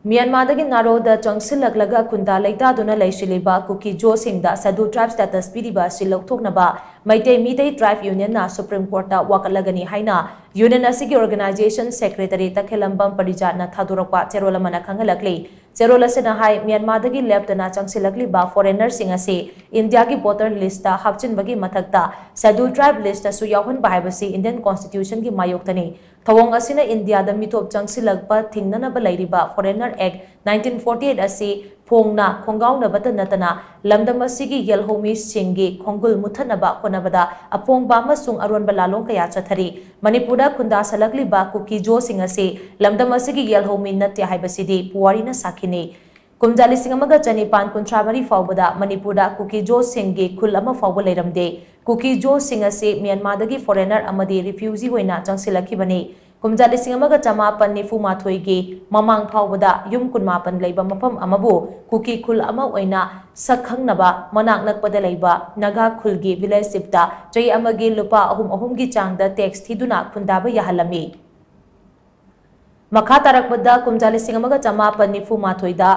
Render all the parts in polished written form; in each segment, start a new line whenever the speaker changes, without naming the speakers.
Myanmar narol da changlakkhiba khunda leitaduna leishiliba Kuki Zo singda scheduled tribe status piriba Louthoknaba Meitei Tribe Union na Supreme Court da Wakatlagani haina Union asigi organization secretary takhelambam parijatna thadurakpa cherol amana khangalakli cherol asena hai Myanmar dagi leptana changlakkhiba foreigner sing ase India gi voter list ta hapchinbagi mathakta scheduled tribe list su yawhan bahibasi Indian constitution gi mayoktani thawong asina India da mitop changlakkhiba thingnana ba leiriba foreigner Act 1948 asi phongna khongauna bata natana lamdam asigi yelhomi singgi khongul muthanaba khonabada aphongba amasung aron balalong kaya chathari Manipura khunda salakli ba Kuki Zo sing ase lamdam asigi yelhomi natya haibasidi puwari na sakhini kumjali singamaga chanipan kuntrabari fawbada Manipura Kuki Zo singgi khul ama fawba leiramde Kuki Zo sing ase Myanmar dagi foreigner amadi refugee hoina changsilakhibani kumjali singamaga chamapan nifu mathoigi mamang phawbada yum kunmapan leiba mafam amabu Kuki khul ama oina sakhangnaba manak nakpada leiba naga khulgi village sipta chai amagi lupa ahum gi changda tax thiduna khundaba yahalami makha tarakbada kumjali singamaga chamapan nifu mathoida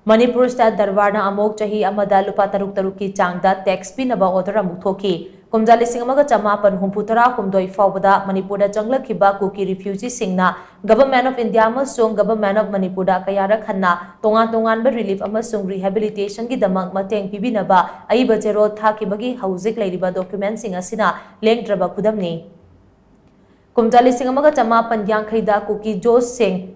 Manipur state darbarna amok chahi amada lupa taruk ki changda tax pinaba order amuk thoki kumjali singamaga chamapan humputara humdoi fawbada Manipurda changlakkhiba Kuki refugee singna Government of India amasung Government of Manipurda kayara khanna tongan ba relief amasung rehabilitation gi damak mateng pibinaba aiba jero thakibagi hauzik leiriba document sing asina lengdraba khudamni kumjali singamaga chamapan yankhaida Kuki Zo sing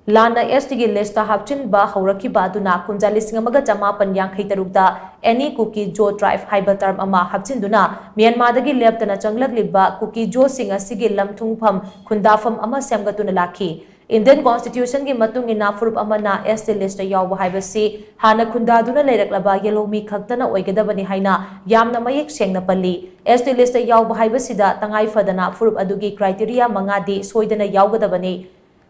Lana STG list hapchin ba hauraki baduna kumjali singamaga chamapan yankhai tarukda any Kuki Zo tribe haiba term ama hapchin duna Myanmar dagi leptana changlakkhiba Kuki Zo sing asigi lamthungpham khundafam ama semgatuna lakhi Indian constitution gi matung ina furup amana ST list yawba haibasi hana khundaduna leiraklaba yelomi khaktana oigadabani haina yamna mayek sengna palli ST list yawba haibasida tangai fadana furup adugi criteria mangadi soidana yawgadabani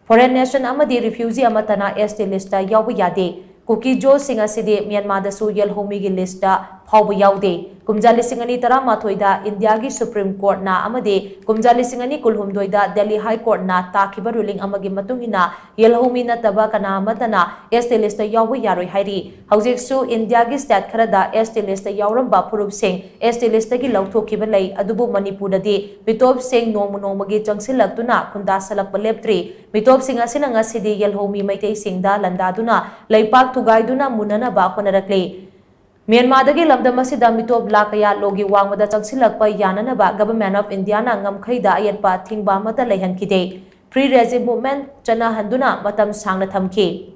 Foreign nation amadi refugee amatana ST list yawba yade Kuki Zo sing asidi Myanmar da su yelhomi gi list phawba yawde kumjali singani tara mathoida India gi Supreme Court na amade kumjali singani kulhumdoida Delhi High Court na takhiba ruling amagi matungina yelhomi na taba kana amatana ST list yawba yaroi hairi haujik su India gi state kharada ST list yawramba phurup sing ST list gi lauthokhiba lei adubu Manipur da di mitop sing nomagi changsilaktuna khunda salak leptri mitop sing asina ngasidi yelhomi Meitei singda landaduna leipak thugaiduna munana ba khonarakle Myanmar dagi lamdam asida mitop lakaya logi wangmada changsilakpa yananaba Government of India na ngamkhaida ayatpa thingba mata leihankide free regime movement chana handuna matam sangna thamki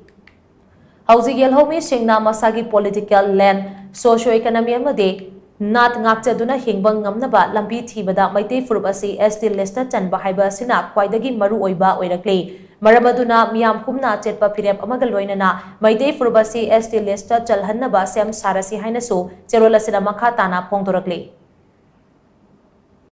hauji yelhomi singna masagi political land socio economy amade nat ngakchaduna hingbang ngamnaba lambi thibada Meitei furup asi ST list chanba haiba sina khwaidagi maru oiba oirakle Maramaduna miyam kumna chetpa phirep amaga loinana Meitei furup asi ST list chalhannaba sem sarasi hainasu cherola sina makha tana phongdorakle